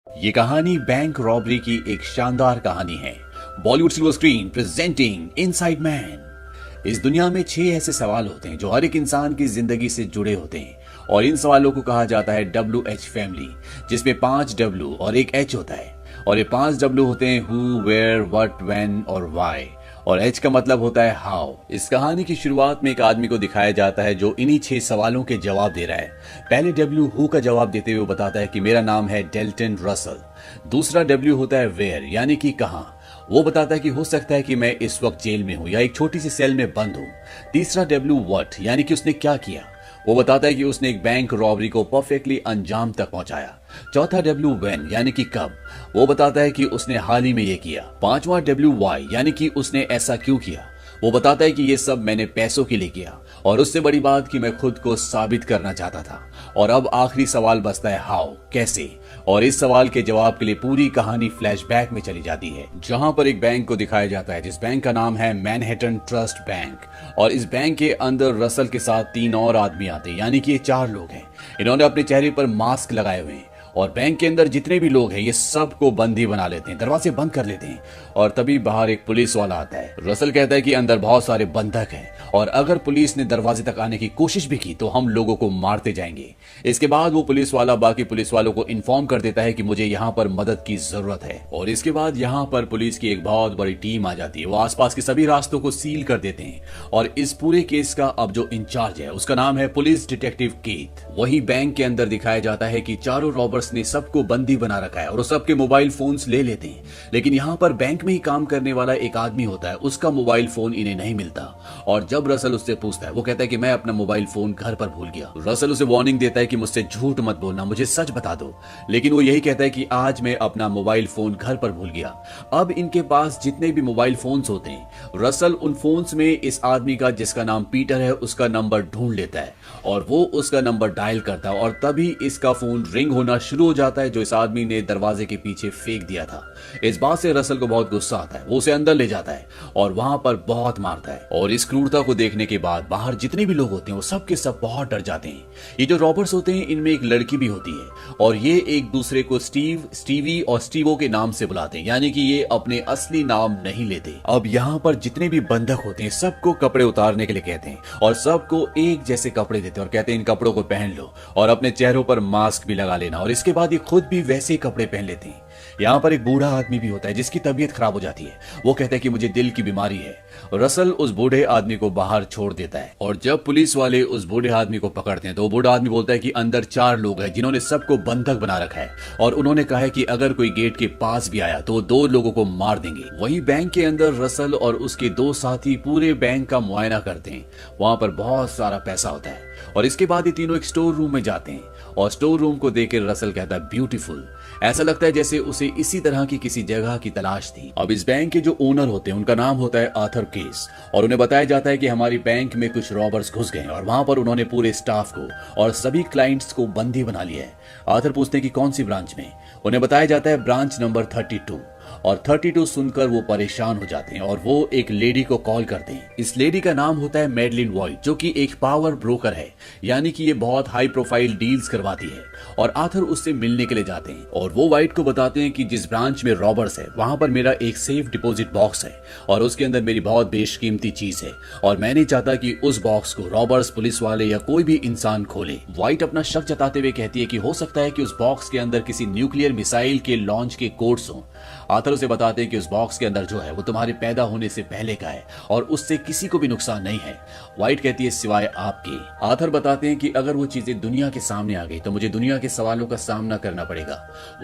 ये कहानी bank robbery की एक शानदार कहानी है। Bollywood silver screen presenting inside man. इस दुनिया में 6 ऐसे सवाल होते हैं जो हर एक इंसान की जिंदगी से जुड़े होते हैं और इन सवालों को कहा जाता है WH फैमिली, जिसमें 5 W और 1 H होता है। और ये 5 W होते हैं हु, वेयर, व्हाट, व्हेन और व्हाई, और H का मतलब होता है हाउ। इस कहानी की शुरुआत में एक आदमी को दिखाया जाता है जो इन्हीं 6 सवालों के जवाब दे रहा है। पहले W हु का जवाब देते हुए बताता है कि मेरा नाम है डेल्टन रसल। दूसरा W होता है वेयर, यानी कि कहाँ। वो बताता है कि हो सकता है कि मैं इस वक्त जेल में हूं या एक छोटी सी सेल में बंद हूं। तीसरा W व्हाट, यानी कि उसने क्या किया। वो बताता है कि उसने एक बैंक रॉबरी को परफेक्टली अंजाम तक पहुंचाया। चौथा W व्हेन, यानी कि कब। वो बताता है कि उसने हाल ही में ये किया। पांचवा W व्हाई, यानी कि उसने ऐसा क्यों किया। वो बताता है कि ये सब मैंने पैसों के लिए किया और उससे बड़ी बात कि मैं खुद को साबित करना चाहता था। और अब आखिरी सवाल बचता है हाउ, कैसे। और इस सवाल के जवाब के लिए पूरी कहानी फ्लैशबैक में चली जाती है, जहां पर एक बैंक को दिखाया जाता है जिस बैंक का नाम है मैनहट्टन ट्रस्ट बैंक। और इस बैंक के अंदर रसल के साथ 3 और आदमी आते हैं, यानी कि ये 4 लोग हैं। इन्होंने अपने चेहरे पर मास्क लगाए हुए हैं और बैंक के अंदर जितने भी लोग हैं ये सबको बंदी बना लेते हैं, दरवाजे बंद कर लेते हैं। और तभी बाहर एक पुलिस वाला आता है। रसल कहता है कि अंदर बहुत सारे बंधक हैं और अगर पुलिस ने दरवाजे तक आने की कोशिश भी की तो हम लोगों को मारते जाएंगे। इसके बाद वो पुलिस वाला बाकी पुलिस वालों को इन्फॉर्म कर देता है कि मुझे यहाँ पर मदद की जरूरत है। और इसके बाद यहाँ पर पुलिस की एक बहुत बड़ी टीम आ जाती है। वो आसपास के सभी रास्तों को सील कर देते हैं और इस पूरे केस का अब जो इंचार्ज है उसका नाम है पुलिस डिटेक्टिव केथ। वही बैंक के अंदर दिखाया जाता है कि चारों रॉबर्स ने सबको बंदी बना रखा है और सबके मोबाइल फोन्स ले लेते हैं। लेकिन यहाँ पर बैंक में ही काम करने वाला एक आदमी होता है, उसका मोबाइल फोन इन्हें नहीं मिलता। और जब रसल उससे पूछता है, वो कहता है कि मैं अपना मोबाइल फोन घर पर भूल गया। रसल उसे वार्निंग देता है कि मुझसे झूठ मत बोलना, मुझे सच बता दो। लेकिन वो यही कहता है कि आज मैं अपना मोबाइल फोन घर पर भूल गया। अब इनके पास जितने भी मोबाइल फोन्स होते हैं, रसल उन फोन्स में इस आदमी का जिसका नाम पीटर है उसका नंबर ढूंढ लेता है और वो उसका नंबर डायल करता है और तभी इसका फोन रिंग होना शुरू हो जाता है जो इस आदमी ने दरवाजे के पीछे फेंक दिया था। इस बात से रसल को बहुत गुस्सा आता है। वो उसे अंदर ले जाता है और वहां पर बहुत मारता है। और इस क्रूरता को देखने के बाद बाहर जितने भी लोग होते हैं वो सब के सब बहुत डर जाते हैं। ये जो रॉबर्स होते हैं इनमें एक लड़की भी होती है और ये एक दूसरे को स्टीव, स्टीवी और स्टीवो के नाम से बुलाते हैं, यानी कि ये अपने असली नाम नहीं लेते। अब यहाँ पर जितने भी बंधक होते हैं सबको कपड़े उतारने के लिए कहते हैं और सबको एक जैसे कपड़े देते हैं और कहते हैं इन कपड़ों को पहन लो और अपने चेहरों पर मास्क भी लगा लेना। और इसके बाद ये खुद भी वैसे ही कपड़े पहन लेते हैं। यहाँ पर एक बूढ़ा आदमी भी होता है जिसकी तबीयत खराब हो जाती है। वो कहता है कि मुझे दिल की बीमारी है। रसल उस बूढ़े आदमी को बाहर छोड़ देता है और जब पुलिस वाले उस बूढ़े आदमी को पकड़ते हैं तो बूढ़ा आदमी बोलता है कि अंदर 4 लोग हैं जिन्होंने सबको बंधक बना रखा है और उन्होंने कहा है कि अगर कोई गेट के पास भी आया तो 2 लोगों को मार देंगे। वहीं बैंक के अंदर रसल और उसके 2 साथी पूरे बैंक का मुआयना करते हैं। वहां पर बहुत सारा पैसा होता है और इसके बाद ये तीनों एक स्टोर रूम में जाते हैं और स्टोर रूम को देखकर रसल कहता है ब्यूटीफुल। ऐसा लगता है जैसे उसे इसी तरह की किसी जगह की तलाश थी। अब इस बैंक के जो ओनर होते हैं उनका नाम होता है आर्थर केस और उन्हें बताया जाता है कि हमारी बैंक में कुछ रॉबर्स घुस गए और वहां पर उन्होंने पूरे स्टाफ को और सभी क्लाइंट्स को बंदी बना लिया है। आर्थर पूछते हैं कि कौन सी ब्रांच में। उन्हें बताया जाता है ब्रांच नंबर 32 और 32 सुनकर वो परेशान हो जाते हैं और वो एक लेडी को कॉल करते हैं। इस लेडी का नाम होता है मैडलिन वॉइट, जो कि एक पावर ब्रोकर है, यानी कि ये बहुत हाई प्रोफाइल डील्स करवाती है। और आर्थर उससे मिलने के लिए जाते हैं और वो वाइट को बताते हैं कि जिस ब्रांच में रॉबर्स है वहां पर मेरा एक सेफ डिपॉजिट बॉक्स है और उसके अंदर मेरी बहुत बेशकीमती चीज है और मैं नहीं चाहता कि उस बॉक्स को रॉबर्स, पुलिस वाले या कोई भी इंसान खोले। वाइट अपना शक जताते हुए कहती है कि हो सकता है कि उस बॉक्स के अंदर किसी न्यूक्लियर मिसाइल के लॉन्च के कोड्स हों। आर्थर उसे बताते हैं कि उस बॉक्स के अंदर जो है वो तुम्हारे पैदा होने से पहले का है और उससे किसी को भी नुकसान नहीं है। वाइट कहती है सिवाय आपके। आर्थर बताते हैं कि अगर वो चीजें दुनिया के सामने आ गई तो मुझे दुनिया के सवालों का सामना करना पड़ेगा।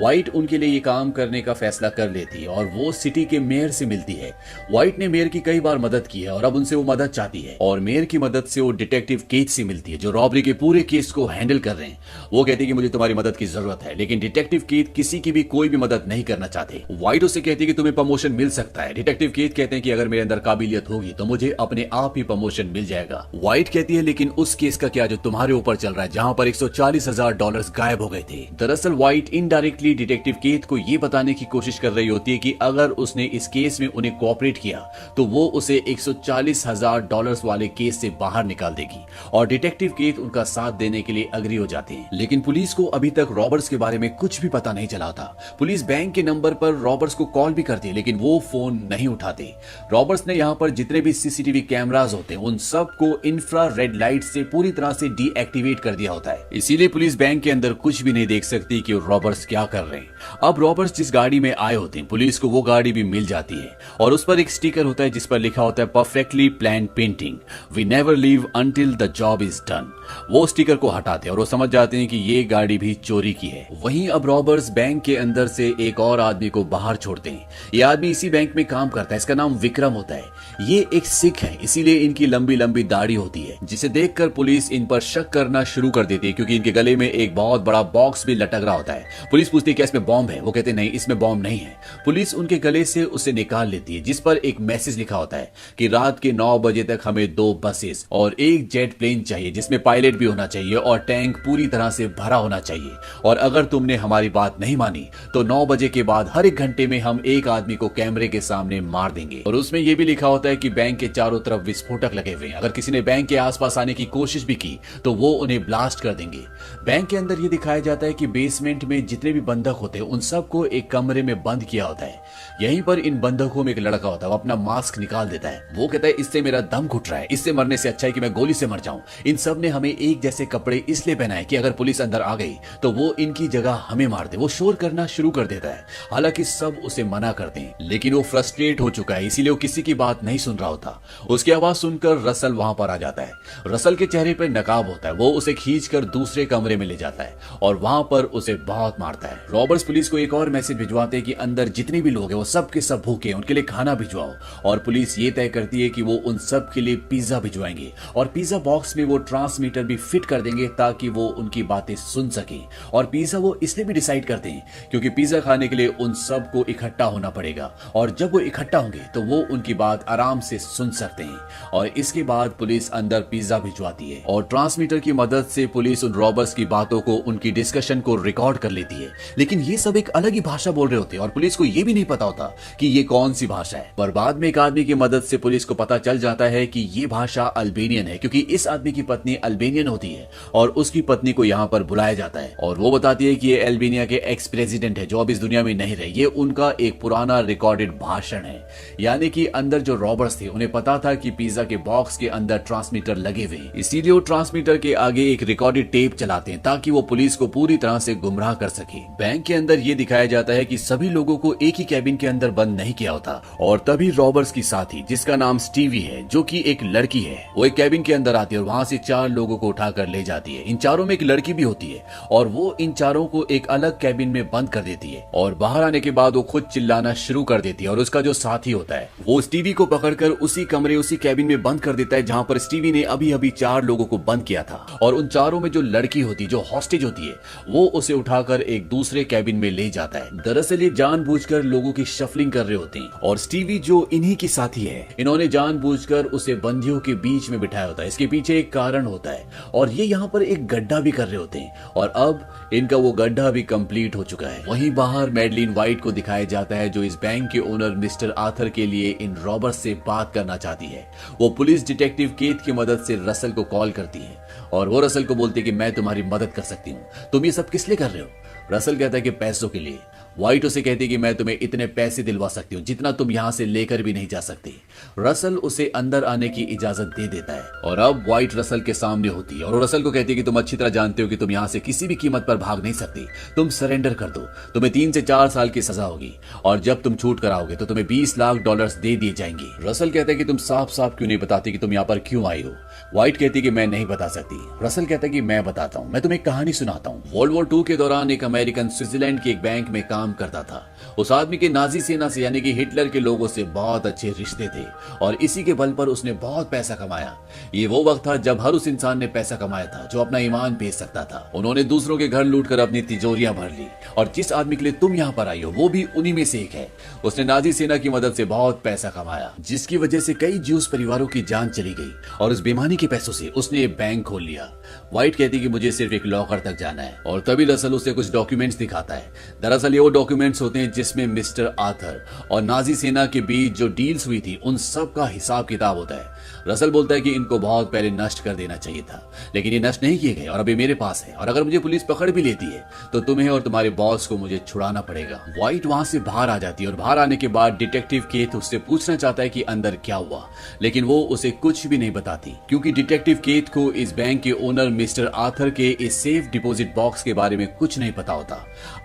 वाइट उनके लिए ये काम करने का फैसला कर लेती है और वो सिटी के मेयर से मिलती है। वाइट ने मेयर की कई बार मदद की है और अब उनसे वो मदद चाहती है और मेयर की मदद से वो डिटेक्टिव केथ से मिलती है जो रॉबरी के पूरे केस को हैंडल कर रहे हैं। वो कहती है कि मुझे तुम्हारी मदद की जरूरत है, लेकिन डिटेक्टिव केथ किसी की भी कोई भी मदद नहीं करना चाहते। वाइट उसे कहती है कि तुम्हें प्रमोशन मिल सकता है। डिटेक्टिव केथ कहते हैं कि अगर मेरे अंदर काबिलियत होगी तो मुझे अपने आप ही प्रमोशन मिल जाएगा। वाइट कहती है लेकिन उस केस का क्या जो तुम्हारे ऊपर चल रहा है, जहां पर $140,000 गायब हो गए थे। दरअसल व्हाइट इनडायरेक्टली डिटेक्टिव केथ को ये बताने की कोशिश कर रही होती है कि अगर उसने इस केस में उन्हें कोऑपरेट किया तो वो उसे $140,000 वाले केस से बाहर निकाल देगी और डिटेक्टिव केथ उनका साथ देने के लिए अग्री हो जाते हैं। लेकिन पुलिस को अभी तक रॉबर्ट्स के बारे में कुछ भी पता नहीं चला था। पुलिस बैंक के नंबर पर रॉबर्ट्स को कॉल भी करती है लेकिन वो फोन नहीं उठाते। रॉबर्ट्स ने यहाँ पर जितने भी सीसीटीवी कैमरास होते हैं उन सब को इंफ्रा रेड लाइट से पूरी तरह से डीएक्टिवेट कर दिया होता है, इसीलिए पुलिस बैंक के अंदर कुछ भी नहीं देख सकती कि रॉबर्ट्स क्या कर रहे हैं। अब रॉबर्ट्स जिस गाड़ी में आए होते हैं पुलिस को वो गाड़ी भी मिल जाती है और उस पर एक स्टिकर होता है जिस पर लिखा होता है perfectly plan painting, we never leave until the job is done. वो स्टिकर को हटाते हैं और वो समझ जाते हैं कि ये गाड़ी भी चोरी की है। वहीं अब रॉबर्ट्स बैंक के अंदर से एक और आदमी को बाहर छोड़ते हैं। ये आदमी इसी बैंक में काम करता है, इसका नाम विक्रम होता है। ये एक सिख है, इसीलिए इनकी लंबी लंबी दाढ़ी होती है, जिसे देखकर पुलिस इन पर शक करना शुरू कर देती है क्योंकि इनके गले में एक बहुत बड़ा बॉक्स भी लटक रहा होता है। पुलिस पूछती है क्या इसमें बॉम्ब है? वो कहते नहीं, इसमें बॉम्ब नहीं है। पुलिस उनके गले से उसे निकाल लेती है जिस पर एक मैसेज लिखा होता है कि रात के 9 बजे तक हमें 2 बसेस और एक जेट प्लेन चाहिए जिसमें पायलट भी होना चाहिए और टैंक पूरी तरह से भरा होना चाहिए, और अगर तुमने हमारी बात नहीं मानी तो 9 बजे के बाद हर एक घंटे में हम एक आदमी को कैमरे के सामने मार देंगे। और उसमें यह भी लिखा होता है कि बैंक के चारों तरफ विस्फोटक लगे हुए हैं, अगर किसी ने बैंक के आसपास आने की कोशिश भी की तो वो उन्हें ब्लास्ट कर देंगे। बैंक के अंदर यह दिखाया जाता है कि बेसमेंट में जितने भी बंधक होते हैं उन सबको एक कमरे में बंद किया होता है। यहीं पर इन बंधकों में एक लड़का होता है, वो अपना मास्क निकाल देता है। वो कहता है इससे मेरा दम घुट रहा है, इससे मरने से अच्छा है कि मैं गोली से मर जाऊं। इन सब ने हमें एक जैसे कपड़े इसलिए पहनाए कि अगर पुलिस अंदर आ गई तो वो इनकी जगह हमें मार दे। वो शोर करना शुरू कर देता है, हालांकि सब उसे मना करते हैं, लेकिन वो फ्रस्ट्रेट हो चुका है इसीलिए वो किसी की बात नहीं सुन रहा होता। उसकी आवाज सुनकर रसल वहां पर आ जाता है। रसल के चेहरे पर नकाब होता है, वो उसे खींचकर दूसरे कमरे में ले जाता है और वहां पर उसे बहुत मारता है। रॉबर्ट्स पुलिस को एक और मैसेज भिजवाते हैं कि अंदर जितने भी लोग हैं वो सब के सब भूखे हैं, उनके लिए खाना भिजवाओ। और पुलिस ये तय करती है कि वो उन सब के लिए पिज्जा भिजवाएंगे और पिज्जा बॉक्स में वो ट्रांसमीटर भी फिट कर देंगे ताकि वो उनकी बातें सुन सके। और पिज्जा वो इसलिए भी डिसाइड करते हैं क्योंकि पिज्जा खाने के लिए उन सबको इकट्ठा होना पड़ेगा और जब वो इकट्ठा होंगे तो वो उनकी बात आराम से सुन सकते हैं। और इसके बाद पुलिस अंदर पिज्जा भिजवाती है और ट्रांसमीटर की मदद से पुलिस उन रॉबर्स की बातों को, उनकी डिस्कशन को रिकॉर्ड कर लेती है। लेकिन ये सब एक अलग ही भाषा बोल रहे होते हैं और पुलिस को ये भी नहीं पता होता कि ये कौन सी भाषा है। पर बाद में एक आदमी की मदद से पुलिस को पता चल जाता है कि ये भाषा अल्बेनियन है क्योंकि इस आदमी की पत्नी अल्बेनियन होती है और उसकी पत्नी को यहाँ पर बुलाया जाता है और वो बताती है कि ये अल्बेनिया के एक्स प्रेसिडेंट है जो अब इस दुनिया में नहीं रहे। ये उनका एक पुराना रिकॉर्डेड भाषण है, यानी कि अंदर जो रॉबर्स थे उन्हें पता था कि पिज्जा के बॉक्स के अंदर ट्रांसमीटर लगे हुए, इसीलिए वो ट्रांसमीटर के आगे एक रिकॉर्डेड टेप चलाते हैं ताकि वो पुलिस को पूरी तरह से गुमराह कर सके। बैंक के अंदर ये दिखाया जाता है कि सभी लोगों को एक ही कैबिन के अंदर बंद नहीं किया होता और तभी रॉबर्ट्स की साथी जिसका नाम स्टीवी है जो कि एक लड़की है, वो एक कैबिन के अंदर आती है और वहां से 4 लोगों को उठाकर ले जाती है। इन चारों में एक लड़की भी होती है और वो इन चारों को एक अलग कैबिन में बंद कर देती है और बाहर आने के बाद वो खुद चिल्लाना शुरू कर देती है और उसका जो साथी होता है वो स्टीवी को पकड़कर उसी कमरे, उसी कैबिन में बंद कर देता है जहां पर स्टीवी ने अभी अभी 4 लोगों को बंद किया था। और उन चारों में जो लड़की होती है, जो हॉस्टेज होती है, वो उसे उठाकर एक दूसरे कैबिन में ले जाता है। दरअसल ये जानबूझकर लोगों की शफलिंग कर रहे होते हैं और स्टीवी जो इन्हीं की साथी है, इन्होंने जानबूझकर उसे बंदियों के बीच में बिठाया होता है। इसके पीछे एक कारण होता है और ये यहाँ पर एक गड्ढा भी कर रहे होते हैं और अब इनका वो गड्ढा भी कंप्लीट हो चुका है। वहीं बाहर मैडलिन व्हाइट को दिखाया जाता है जो इस बैंक के ओनर मिस्टर आर्थर के लिए इन रॉबर्ट्स से बात करना चाहती है। वो पुलिस डिटेक्टिव केथ की मदद से रसल को कॉल करती है और वो रसल को बोलती है कि मैं तुम्हारी मदद कर सकती हूँ, तुम ये सब किस लिए कर रहे हो? रसल कहता है कि पैसों के लिए। व्हाइट उसे कहती है कि मैं तुम्हें इतने पैसे दिलवा सकती हूँ जितना तुम यहाँ से लेकर भी नहीं जा सकती। रसल उसे अंदर आने की इजाजत दे देता है और अब व्हाइट रसल के सामने होती है और रसल को कहती है कि तुम अच्छी तरह जानते हो कि तुम यहाँ से किसी भी कीमत पर भाग नहीं सकती, तुम सरेंडर कर दो, तुम्हें 3 से 4 साल की सजा होगी और जब तुम छूट कर आओगे तो तुम्हें $20 लाख दे दिए जाएंगे। रसल कहता है कि तुम साफ साफ क्यों नहीं बताती कि तुम यहाँ पर क्यों आई हो? व्हाइट कहती है कि मैं नहीं बता सकती। रसल कहता है कि मैं बताता हूँ, मैं तुम्हें एक कहानी सुनाता हूँ। वर्ल्ड वॉर 2 के दौरान एक अमेरिकन स्विट्जरलैंड के एक बैंक में काम करता था। उस आदमी के नाजी सेना से यानी कि हिटलर के लोगों से बहुत अच्छे रिश्ते थे और इसी के बल पर उसने बहुत पैसा कमाया। ये वो वक्त था जब हर उस इंसान ने पैसा कमाया था जो अपना ईमान बेच सकता था। उन्होंने दूसरों के घर लूटकर अपनी तिजोरियां भर ली और जिस आदमी के लिए तुम यहाँ पर आई हो वो भी उन्हीं में से एक है। उसने नाजी सेना की मदद से बहुत पैसा कमाया जिसकी वजह से कई ज्यूस परिवारों की जान चली गई और उस बेईमानी के पैसों से उसने एक बैंक खोल लिया। व्हाइट कहती कि मुझे सिर्फ एक लॉकर तक जाना है और तभी रसल उसे कुछ डॉक्यूमेंट्स दिखाता है। दरअसल ये वो डॉक्यूमेंट्स होते हैं जिसमें मिस्टर आर्थर और नाजी सेना के बीच जो डील्स हुई थी उन सब का हिसाब किताब होता है। रसल बोलता है कि इनको बहुत पहले नष्ट कर देना चाहिए था लेकिन ये नष्ट नहीं किए गए और अभी मेरे पास है और अगर मुझे पुलिस पकड़ भी लेती है तो तुम्हें और तुम्हारे बॉस को मुझे छुड़ाना पड़ेगा। व्हाइट वहां से बाहर आ जाती है और बाहर आने के बाद डिटेक्टिव केथ उससे पूछना चाहता है कि अंदर क्या हुआ लेकिन वो उसे कुछ भी नहीं बताती क्योंकि डिटेक्टिव केथ को इस बैंक के ओनर मिस्टर आर्थर के इस सेफ डिपॉजिट बॉक्स के बारे में कुछ नहीं पता होता।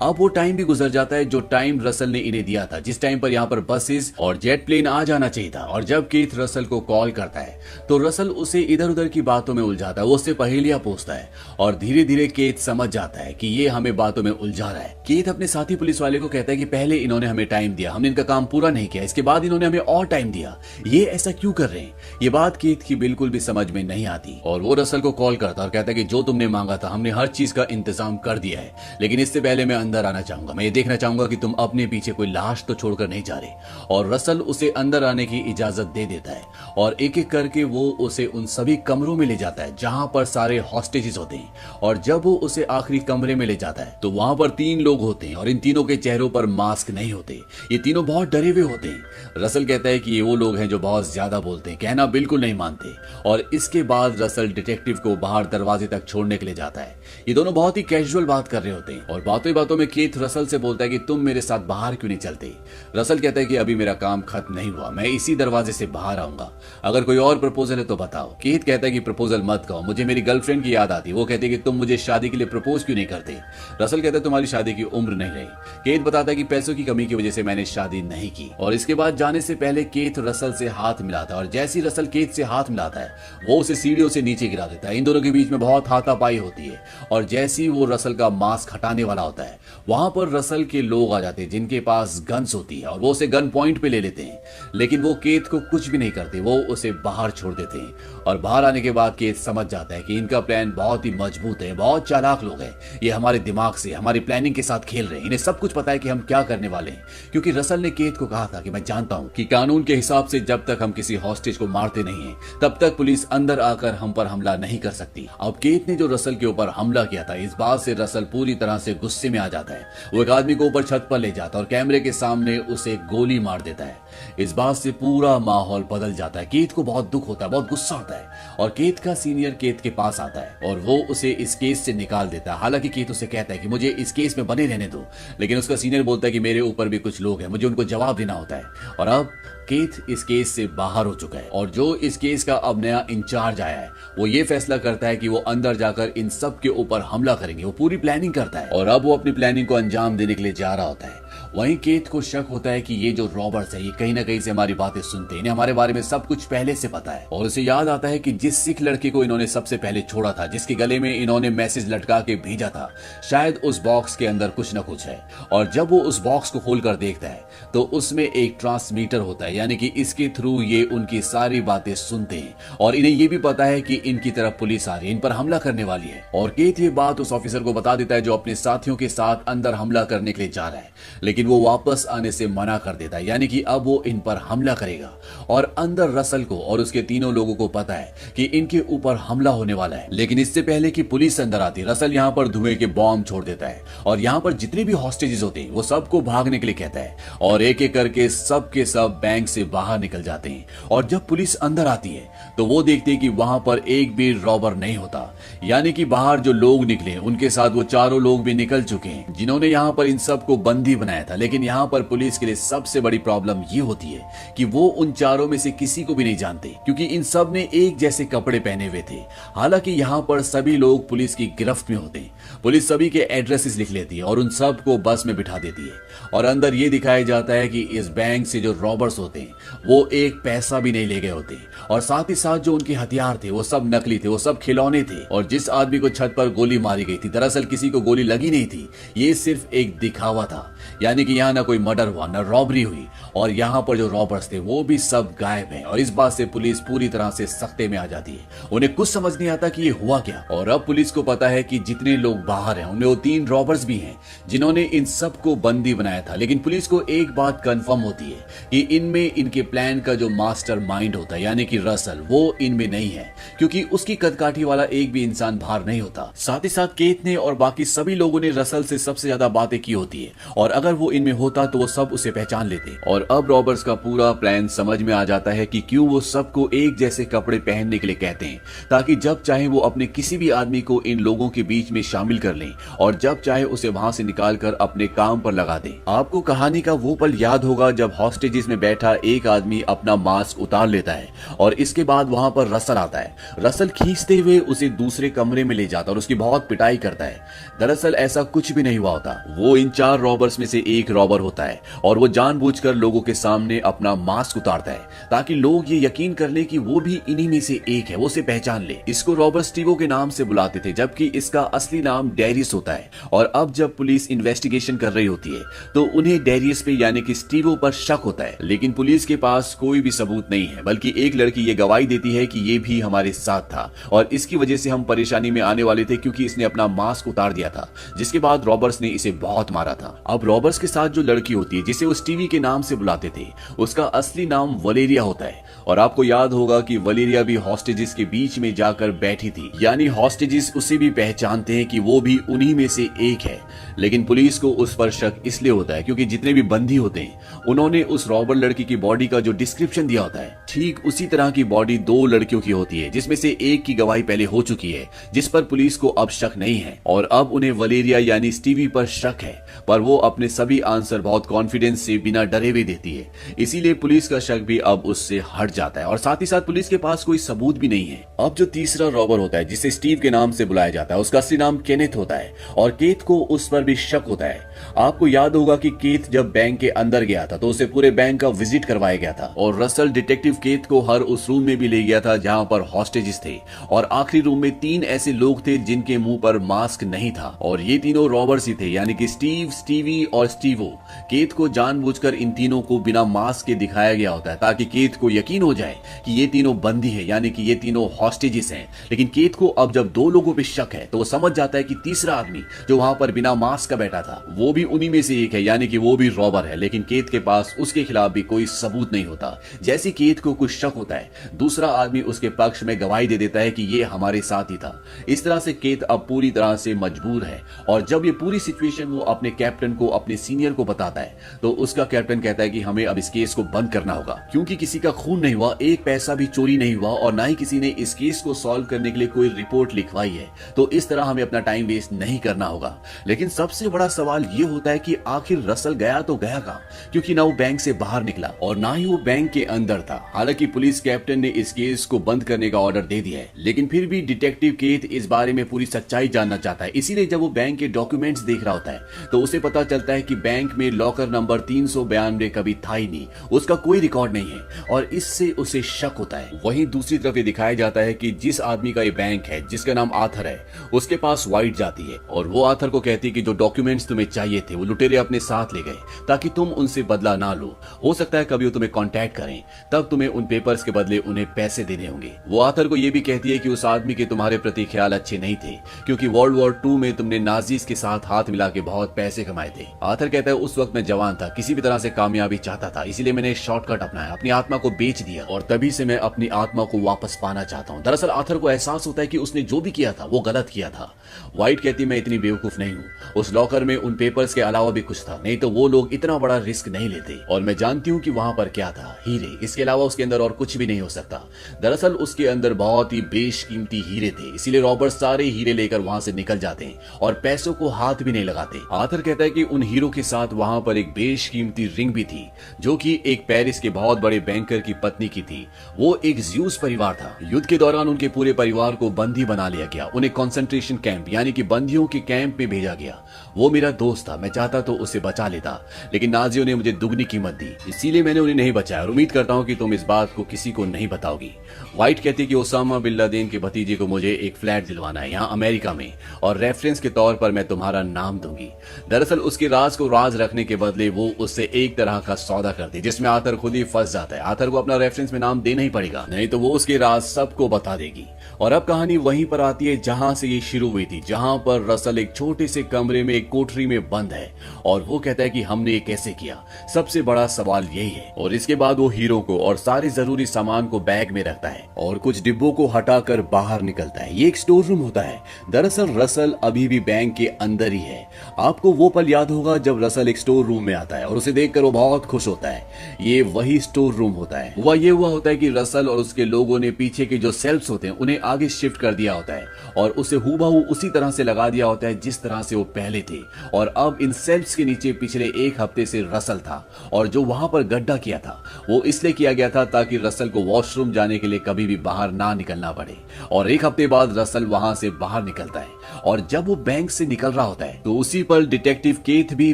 अब वो टाइम भी गुजर जाता है जो टाइम रसल ने इन्हें दिया था जिस टाइम पर यहाँ पर बसेस और जेट प्लेन आ जाना चाहिए था। और जब केथ रसल को कॉल करता है तो रसल उसे इधर उधर की बातों में उलझाता है। वो उससे पहेलियां पूछता है और धीरे धीरे केथ समझ जाता है कि ये हमें बातों में उलझा रहा है। केथ अपने साथी पुलिस वाले को कहता है कि पहले इन्होंने हमें टाइम दिया, हमने इनका काम पूरा नहीं किया, इसके बाद इन्होंने हमें और टाइम दिया, ये ऐसा क्यों कर रहे हैं। ये बात केथ की बिल्कुल भी समझ में नहीं आती और वो रसल को कॉल करता और कहता है कि जो तुमने मांगा था हमने हर चीज का इंतजाम कर दिया है लेकिन इससे पहले मैं अंदर आना चाहूंगा, मैं ये देखना चाहूंगा कि तुम अपने पीछे कोई लाश तो छोड़कर नहीं जा रहे। और रसल उसे अंदर आने की इजाजत दे देता है और एक एक करके वो उसे उन सभी कमरों में ले जाता है जहां पर सारे हॉस्टेजेस होते हैं। और जब वो उसे आखिरी कमरे में ले जाता है तो वहां पर 3 लोग होते हैं और इन तीनों के चेहरों पर मास्क नहीं होते, ये तीनों बहुत डरे हुए होते हैं। रसल कहता है कि ये वो लोग हैं जो बहुत ज्यादा बोलते हैं, कहना बिल्कुल नहीं मानते। और इसके बाद रसल डिटेक्टिव को बाहर दरवाजे तक छोड़ने के लिए जाता है। ये दोनों बहुत ही कैजुअल बात कर रहे होते हैं और बातों बातों में केथ रसल से बोलता है कि तुम मेरे साथ बाहर क्यों नहीं चलते। रसल कहता है कि अभी मेरा काम खत्म नहीं हुआ, मैं इसी दरवाजे से बाहर आऊंगा, अगर कोई और प्रपोजल है तो बताओ। केथ कहता है कि प्रपोजल मत कहो, मुझे मेरी गर्लफ्रेंड की याद आती है, वो कहती है कि तुम मुझे शादी के लिए प्रपोज क्यों नहीं करते। रसल कहता है तुम्हारी शादी की उम्र नहीं रही। केथ बताता है कि पैसों की कमी की वजह से मैंने शादी नहीं की। और इसके बाद जाने से पहले केथ रसल से हाथ मिलाता है और जैसे ही रसल केथ से हाथ मिलाता है वो उसे सीढ़ियों से नीचे गिरा देता है। इन दोनों के बीच में बहुत हाथापाई होती है और जैसे ही वो रसल का मास्क हटाने वाला होता है वहां पर रसल के लोग आ जाते हैं जिनके पास गन्स होती है और वो उसे गन पॉइंट पे ले लेते हैं लेकिन वो केथ को कुछ भी नहीं करते, वो उसे बाहर छोड़ देते हैं। और बाहर आने के बाद केथ समझ जाता है कि इनका प्लान बहुत ही मजबूत है, बहुत चालाक लोग हैं, ये हमारे दिमाग से हमारी प्लानिंग के साथ खेल रहे हैं, इन्हें सब कुछ पता है कि हम क्या करने वाले हैं। क्योंकि रसल ने केथ को कहा था कि मैं जानता हूं कि कानून के हिसाब से जब तक हम किसी हॉस्टेज को मारते नहीं हैं तब तक पुलिस अंदर आकर हम पर हमला नहीं कर सकती। अब केथ ने जो रसल के ऊपर हमला किया था इस बात से रसल पूरी तरह से गुस्से में आ जाता है। वो एक आदमी को ऊपर छत पर ले जाता है और कैमरे के सामने उसे गोली मार देता है। इस बात से पूरा माहौल बदल जाता है। केथ को बहुत दुख होता है, बहुत गुस्सा होता है और केथ का सीनियर केथ के पास आता है और वो उसे इस केस से निकाल देता है। हालांकि केथ उसे कहता है कि मुझे इस केस में बने रहने दो लेकिन उसका सीनियर बोलता है कि मेरे ऊपर भी कुछ लोग हैं, मुझे उनको जवाब देना होता है। और अब केथ इस केस से बाहर हो चुका है और जो इस केस का अब नया इंचार्ज आया है वो ये फैसला करता है कि वो अंदर जाकर इन सब के ऊपर हमला करेंगे। वो पूरी प्लानिंग करता है और अब वो अपनी प्लानिंग को अंजाम देने के लिए जा रहा होता है। वहीं केथ को शक होता है कि ये जो रॉबर्ट्स है ये कहीं ना कहीं से हमारी बातें सुनते हैं, इन्हें हमारे बारे में सब कुछ पहले से पता है। और उसे याद आता है कि जिस सिख लड़के को इन्होंने सबसे पहले छोड़ा था, जिसके गले में इन्होंने मैसेज लटका के भेजा था, शायद उस बॉक्स के अंदर कुछ न कुछ है। और जब वो उस बॉक्स को खोलकर देखता है तो उसमें एक ट्रांसमीटर होता है, यानी कि इसके थ्रू ये उनकी सारी बातें सुनते हैं और इन्हें ये भी पता है कि इनकी तरफ पुलिस आ रही है, इन पर हमला करने वाली है। और केथ ये बात उस ऑफिसर को बता देता है जो अपने साथियों के साथ अंदर हमला करने के लिए जा रहा है, लेकिन वो वापस आने से मना कर देता है, यानी कि अब वो इन पर हमला करेगा। और अंदर रसल को और उसके तीनों लोगों को पता है कि इनके ऊपर हमला होने वाला है। लेकिन इससे पहले कि पुलिस अंदर आती, रसल यहाँ पर धुएं के बॉम्ब छोड़ देता है और यहाँ पर जितने भी हॉस्टेजेस होते हैं वो सबको भागने के लिए कहता है और एक एक करके सब के सब बैंक से बाहर निकल जाते हैं। और जब पुलिस अंदर आती है तो वो देखते हैं कि वहां पर एक भी रॉबर नहीं होता, यानी कि बाहर जो लोग निकले उनके साथ वो चारों लोग भी निकल चुके हैं जिन्होंने यहाँ पर इन सबको बंदी बनाया था। लेकिन यहाँ पर पुलिस के लिए सबसे बड़ी प्रॉब्लम ये होती है कि वो उन चारों में से किसी को भी नहीं जानते, क्योंकि इन सब ने एक जैसे कपड़े पहने हुए थे। हालांकि यहाँ पर सभी लोग पुलिस की गिरफ्त में होते हैं। पुलिस सभी के एड्रेसेस लिख लेती है और उन सब को बस में बिठा देती है और अंदर ये दिखाया जाता है कि इस बैंक से जो रॉबर्स होते हैं वो एक पैसा भी नहीं ले गए होते और साथ ही साथ जो उनके हथियार थे वो सब नकली थे, वो सब खिलौने थे। और जिस आदमी को छत पर गोली मारी गई थी दरअसल किसी को गोली लगी नहीं थी, ये सिर्फ एक दिखावा था। यानी यानी कि यहाँ ना कोई मर्डर हुआ, ना रॉबरी हुई, और यहाँ पर जो रॉबर्स थे वो भी सब गायब हैं। और इस बात से पुलिस पूरी तरह से सख्ते में आ जाती है। उन्हें कुछ समझ नहीं आता कि ये हुआ क्या। और अब पुलिस को पता है कि जितने लोग बाहर हैं उनमें वो 3 रॉबर्स भी हैं जिन्होंने इन सबको बंदी बनाया था। लेकिन पुलिस को एक बात कंफर्म होती है कि इनमें इनके प्लान का जो मास्टर माइंड होता है यानी कि रसल, वो इनमें नहीं है, क्योंकि उसकी कदकाठी वाला एक भी इंसान बाहर नहीं होता। साथ ही साथ केत ने और बाकी सभी लोगों ने रसल से सबसे ज्यादा बातें की होती है, और अगर वो इनमें होता तो वो सब उसे पहचान लेते। और अब रॉबर्स का पूरा प्लान समझ में आ जाता है कि क्यों वो सबको एक जैसे कपड़े पहनने के लिए कहते हैं, ताकि जब चाहे वो अपने किसी भी आदमी को इन लोगों के बीच में शामिल कर लें और जब चाहे उसे वहां से निकाल कर अपने काम पर लगा दें। आपको कहानी का वो पल याद होगा जब हॉस्टेजेस में बैठा एक आदमी अपना मास्क उतार लेता है और इसके बाद वहां पर रसल आता है। रसल खींचते हुए उसे दूसरे कमरे में ले जाता और उसकी बहुत पिटाई करता है। दरअसल ऐसा कुछ भी नहीं हुआ होता। वो इन 4 रॉबर्स में से एक रॉबर होता है और वो जानबूझकर लोगों के सामने अपना मास्क उतारता है ताकि लोग ये यकीन कर ले कि वो भी इन्हीं में से एक है, वो उसे पहचान ले। इसको रॉबर्ट स्टीवो के नाम से बुलाते थे, जबकि इसका असली नाम डेरियस होता है। और अब जब पुलिस इन्वेस्टिगेशन कर रही होती है तो उन्हें डेरियस पे यानी कि स्टीवो पर शक होता है, लेकिन पुलिस के पास कोई भी सबूत नहीं है, बल्कि एक लड़की ये गवाही देती है कि ये भी हमारे साथ था और इसकी वजह से हम परेशानी में आने वाले थे क्योंकि इसने अपना मास्क उतार दिया था, जिसके बाद रॉबर्ट्स ने इसे बहुत मारा था। अब रॉबर्ट्स के साथ जो लड़की होती है जिसे वो स्टीवी के नाम से बुलाते थे, उसका असली नाम वलेरिया होता है। और आपको याद होगा कि वलेरिया भी हॉस्टेजेस के बीच में जाकर बैठी थी, यानी हॉस्टेजेस उसे भी पहचानते हैं कि वो भी उन्हीं में से एक है। लेकिन पुलिस को उस पर शक इसलिए होता है क्योंकि जितने भी बंदी होते हैं उन्होंने उस रॉबर लड़की की बॉडी का जो डिस्क्रिप्शन दिया होता है, ठीक उसी तरह की बॉडी 2 लड़कियों की होती है, जिसमें से एक की गवाही पहले हो चुकी है, जिस पर पुलिस को अब शक नहीं है। और अब उन्हें वलेरिया यानी स्टीवी पर शक है, पर वो अपने सभी आंसर बहुत कॉन्फिडेंस से बिना डरे हुए देती है, इसीलिए पुलिस का शक भी अब उससे हट जाता है। और साथ ही साथ पुलिस के पास कोई सबूत भी नहीं है। अब जो तीसरा रॉबर होता है जिसे स्टीव के नाम से बुलाया जाता है, उसका असली नाम केनेथ होता है और केथ को उस पर भी शक होता है। आपको याद होगा कि केथ जब बैंक के अंदर गया था तो उसे पूरे बैंक का विजिट करवाया गया था और रसल डिटेक्टिव केथ को हर उस रूम में भी ले गया था जहां पर हॉस्टेजेस थे, और आखिरी रूम में 3 ऐसे लोग थे जिनके मुंह पर मास्क नहीं था, और ये तीनों रॉबर्स ही थे, यानी कि स्टीव, स्टीवी और स्टीवो। केथ को जानबूझकर इन तीनों को बिना मास्क के दिखाया गया होता है ताकि केथ को यकीन हो जाए कि ये तीनों बंदी है, यानी कि ये तीनों हॉस्टेजेस हैं। लेकिन केथ को अब जब 2 लोगों पे शक है तो वो समझ जाता है कि तीसरा आदमी जो वहां पर बिना मास्क का बैठा था वो भी उन्हीं में से एक है, यानी कि वो भी रॉबर है। लेकिन केथ के पास उसके खिलाफ भी कोई सबूत नहीं होता। जैसे केथ को कुछ शक होता है, दूसरा आदमी उसके पक्ष में गवाही दे देता है कि ये हमारे साथ ही था। इस तरह से केथ अब पूरी तरह से मजबूर है, और जब ये पूरी सिचुएशन वो अपने कैप्टन को, अपने सीनियर को बताता है तो उसका कैप्टन कहता है कि हमें अब इस केस को बंद करना होगा, क्योंकि किसी का खून नहीं हुआ, एक पैसा भी चोरी नहीं हुआ और ना ही किसी ने इस केस को सॉल्व करने के लिए कोई रिपोर्ट लिखवाई है, तो इस तरह हमें अपना टाइम वेस्ट नहीं करना होगा। लेकिन सबसे बड़ा सवाल ये होता है कि आखिर रसल गया तो गया कहां, क्योंकि ना वो बैंक से बाहर निकला और ना ही वो बैंक के अंदर था। हालांकि पुलिस कैप्टन ने इस केस को बंद करने का ऑर्डर दे दिया है, लेकिन फिर भी डिटेक्टिव केथ इस बारे में पूरी सच्चाई जानना चाहता है। इसीलिए जब वो बैंक के डॉक्यूमेंट्स देख रहा होता है तो उसे पता चलता है कि बैंक में लॉकर नंबर 392 कभी था ही नहीं, उसका कोई रिकॉर्ड नहीं है, और इससे उसे शक होता है। वहीं दूसरी तरफ ये दिखाया जाता है कि जिस आदमी का ये बैंक है, जिसका नाम आर्थर है, उसके पास वाइट जाती है और वो आर्थर को कहती है कि जो डॉक्यूमेंट्स तुम्हें चाहिए थे वो लुटेरे अपने साथ ले गए ताकि तुम उनसे बदला ना लो। हो सकता है कभी वो तुम्हें कांटेक्ट करें, तब तुम्हें उन पेपर्स के बदले उन्हें पैसे देने होंगे। वो आर्थर को ये भी कहती है कि उस आदमी के तुम्हारे प्रति ख्याल अच्छे नहीं थे, क्योंकि वर्ल्ड वॉर 2 में तुमने नाजीज के साथ हाथ मिला के बहुत पैसे कमाए थे। आर्थर कहता है उस वक्त मैं जवान था, किसी भी तरह से कामयाबी चाहता था, इसीलिए मैंने शॉर्टकट अपनाया, अपनी आत्मा को बेच दिया और तभी से मैं अपनी आत्मा को वापस पाना चाहता हूँ। दरअसल आर्थर को एहसास होता है कि उसने जो भी किया था वो गलत किया था। व्हाइट कहती मैं इतनी बेवकूफ नहीं हूँ, उस लॉकर में उन पेपर्स के अलावा भी कुछ था, नहीं तो वो लोग इतना बड़ा रिस्क नहीं लेते, और मैं जानती हूँ कि वहां पर क्या था, हीरे, इसके अलावा उसके अंदर और कुछ भी नहीं हो सकता। दरअसल उसके अंदर बहुत ही बेशकीमती हीरे थे, इसीलिए रॉबर्ट सारे हीरे लेकर वहां से निकल जाते हैं और पैसों को हाथ भी नहीं लगाते। आर्थर कहता है कि उन हीरो के साथ वहां पर एक बेशकीमती रिंग भी थी जो कि एक पेरिस के बहुत बड़े बैंकर की पत्नी की थी। वो एक ज्यूस परिवार था। युद्ध के दौरान उनके पूरे परिवार को बंदी बना लिया गया, उन्हें कंसंट्रेशन कैंप यानी कि बंदियों के कैंप में भेजा गया। वो मेरा दोस्त था, था। मैं चाहता तो उसे बचा लेता, लेकिन नाजियों ने मुझे दुगनी कीमत दी, इसीलिए मैंने उन्हें नहीं बचाया और उम्मीद करता हूँ कि तुम इस बात को किसी को नहीं बताओगी। व्हाइट कहती है कि ओसामा बिन लादेन के भतीजे को मुझे एक फ्लैट दिलवाना है यहाँ अमेरिका में, और रेफरेंस के तौर पर मैं तुम्हारा नाम दूंगी। दरअसल उसके राज को राज रखने के बदले वो उससे एक तरह का सौदा करती, जिसमें आथर खुद ही फंस जाता है। आथर को अपना रेफरेंस में नाम देना ही पड़ेगा, नहीं तो वो उसके राज सबको बता देगी। और अब कहानी वहीं पर आती है जहां से ये शुरू हुई थी, जहां पर रसल एक छोटे से कमरे में एक कोठरी में बंद है और वो कहता है कि हमने ये कैसे किया, सबसे बड़ा सवाल यही है। और इसके बाद वो हीरो को और सारे जरूरी सामान को बैग में रखता है और कुछ डिब्बों को हटाकर बाहर निकलता है। ये एक स्टोर रूम होता है। दरअसल रसल अभी भी बैंक के अंदर ही है। आपको वो पल याद होगा जब रसल एक स्टोर रूम में आता है और उसे देखकर वो बहुत खुश होता है। ये वही स्टोर रूम होता है। ये हुआ होता है कि रसल और उसके लोगों ने पीछे के जो सेल्फ्स होते हैं उन्हें आगे शिफ्ट कर दिया होता है और उसे हूबहू उसी तरह से लगा दिया होता है जिस तरह से वो पहले थे। और अब इन सेल्फ्स के नीचे पिछले एक हफ्ते से रसल था और जो वहां पर गड्ढा किया था वो इसलिए किया गया था ताकि रसल को वॉशरूम जाने के लिए कभी भी बाहर ना निकलना पड़े। और एक हफ्ते बाद रसल वहां से बाहर निकलता है और जब वो बैंक से निकल रहा होता है तो उसी पर डिटेक्टिव केथ भी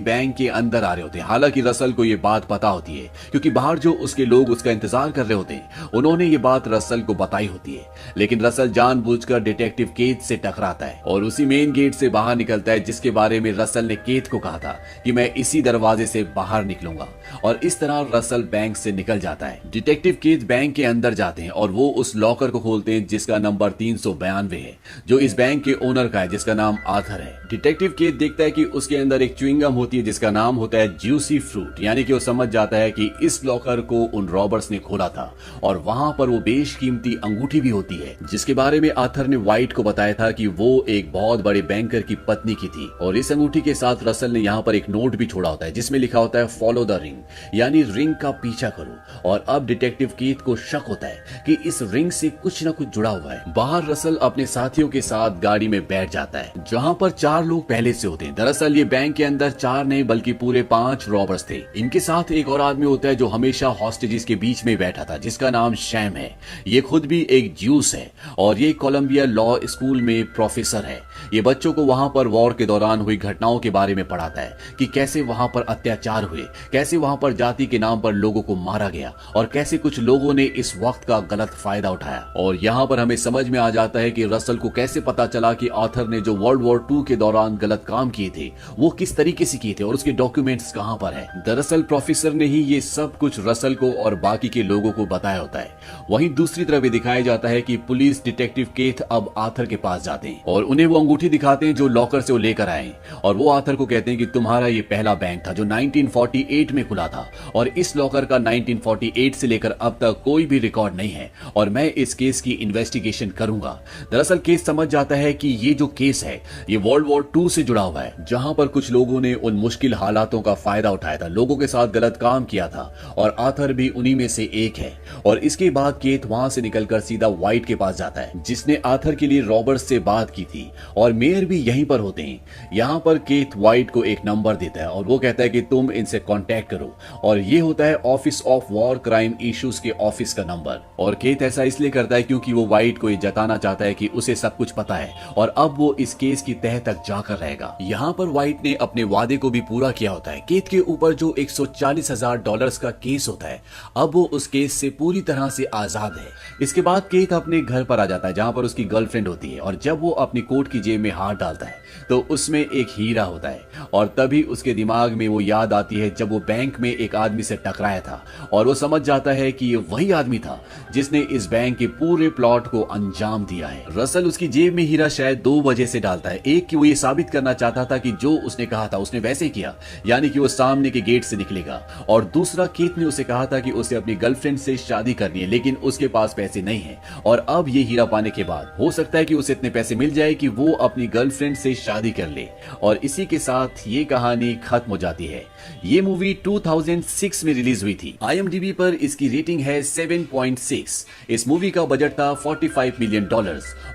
बैंक के अंदर आ रहे होते हैं। हालांकि रसल को ये बात पता होती है क्योंकि बाहर जो उसके लोग उसका इंतजार कर रहे होते हैं उन्होंने ये बात रसल को बताई होती है। लेकिन रसल जानबूझकर डिटेक्टिव केथ से टकराता है और उसी मेन गेट से बाहर निकलता है जिसके बारे में रसल ने केथ को कहा था कि मैं इसी दरवाजे से बाहर निकलूंगा। और इस तरह रसल बैंक से निकल जाता है। डिटेक्टिव केथ बैंक के अंदर जाते हैं और वो उस लॉकर को खोलते हैं जिसका नंबर 392 है, जो इस बैंक के ओनर का है जिसका नाम आथर है। डिटेक्टिव केथ देखता है कि उसके अंदर एक च्युइंगम होती है जिसका नाम होता है जूसी फ्रूट, यानी कि वो समझ जाता है कि इस लॉकर को उन रॉबर्स ने खोला था और वहां पर वो बेशकीमती अंगूठी भी होती है जिसके बारे में आथर ने व्हाइट को बताया था कि वो एक बहुत बड़े बैंकर की पत्नी की थी। और इस अंगूठी के साथ रसल ने यहाँ पर एक नोट भी छोड़ा होता है जिसमें लिखा होता है फॉलो द रिंग, यानी रिंग का पीछा करो। और अब डिटेक्टिव केथ को शक होता है कि इस रिंग से कुछ न कुछ जुड़ा हुआ है। बाहर रसल अपने साथियों के साथ गाड़ी में बैठ जाता है जहाँ पर 4 लोग पहले से होते हैं। दरअसल ये बैंक के अंदर 4 नहीं बल्कि पूरे 5 रॉबर्स थे। इनके साथ एक और आदमी होता है जो हमेशा हॉस्टेजेस के बीच में बैठा था जिसका नाम शैम है। ये खुद भी एक ज्यूस है और ये कोलंबिया लॉ स्कूल में प्रोफेसर है। ये बच्चों को वहां पर वॉर के दौरान हुई घटनाओं के बारे में पढ़ाता है कि कैसे वहां पर अत्याचार हुए, कैसे वहां पर जाति के नाम पर लोगों को मारा गया और कैसे कुछ लोगों ने इस वक्त का गलत फायदा उठाया। और यहाँ पर हमें समझ में आ जाता है कि रसल को कैसे पता चला कि आथर ने जो वर्ल्ड वॉर 2 के दौरान गलत काम किए थे वो किस तरीके से किए थे और उसके डॉक्यूमेंट्स कहां पर है। दरअसल प्रोफेसर ने ही ये सब कुछ रसल को और बाकी के लोगों को बताया होता है। वहीं दूसरी तरफ भी दिखाया जाता है कि पुलिस डिटेक्टिव केथ अब आथर के पास जाते हैं और उन्हें वो अंगूठी दिखाते हैं जो लॉकर से वो लेकर आए और वो आथर को कहते हैं कि तुम्हारा ये पहला बैंक था जो 1948 में खुला था और इस लॉकर का 1948 से लेकर अब तक कोई भी रिकॉर्ड नहीं है और मैं इस केस की इन्वेस्टिगेशन करूंगा। दरअसल केस समझ जाता है कि ये जो केस है ये वर्ल्ड वॉर 2 से जुड़ा हुआ है जहां पर कुछ लोगों ने उन मुश्किल हालातों का फायदा उठाया था, लोगों के साथ गलत काम किया था और आथर भी उन्हीं में से एक है। और इसके बाद केथ वहां से निकलकर सीधा व्हाइट के पास जाता है जिसने आथर के लिए रॉबर्ट्स से बात की थी और मेयर भी यहीं पर होते हैं। यहाँ पर केथ व्हाइट को एक नंबर देता है और वो कहता है कि तुम इनसे कांटेक्ट करो और ये होता है office of war crime issues के ऑफिस का नंबर। और केथ ऐसा इसलिए करता है क्योंकि वो व्हाइट को ये जताना चाहता है कि उसे सब कुछ पता है और अब वो इस केस की तह तक जाकर रहेगा। यहाँ पर व्हाइट ने अपने वादे को भी पूरा किया होता है। केथ के ऊपर जो $140,000 का केस होता है अब वो उस केस से पूरी तरह से आजाद है। इसके बाद केथ अपने घर पर आ जाता है जहाँ पर उसकी गर्लफ्रेंड होती है और जब वो अपनी कोट की जेब में हाथ डालता है तो उसमें एक हीरा होता है और तभी उसके दिमाग में वो याद आती है जब वो बैंक में एक आदमी से टकराया था और वो समझ जाता है कि ये वही आदमी था जिसने इस बैंक के पूरे प्लॉट को अंजाम दिया है। रसल उसकी जेब में हीरा शायद 2 वजह से डालता है। एक कि वो ये साबित करना चाहता था कि जो उसने कहा था उसने वैसे किया, यानी कि वो सामने के गेट से निकलेगा। और दूसरा, केथ ने उसे कहा था कि उसे अपनी गर्लफ्रेंड से शादी करनी है लेकिन उसके पास पैसे नहीं है और अब ये हीरा पाने के बाद हो सकता है कि उसे इतने पैसे मिल जाए कि वो अपनी गर्लफ्रेंड से शादी कर ले। और इसी के साथ ये कहानी खत्म हो जाती है। ये मूवी 2006 में रिलीज हुई थी। IMDb पर इसकी रेटिंग है 7.6। इस मूवी का बजट था $45 मिलियन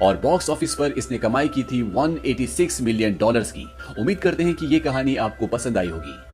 और बॉक्स ऑफिस पर इसने कमाई की थी $186 मिलियन की। उम्मीद करते हैं कि ये कहानी आपको पसंद आई होगी।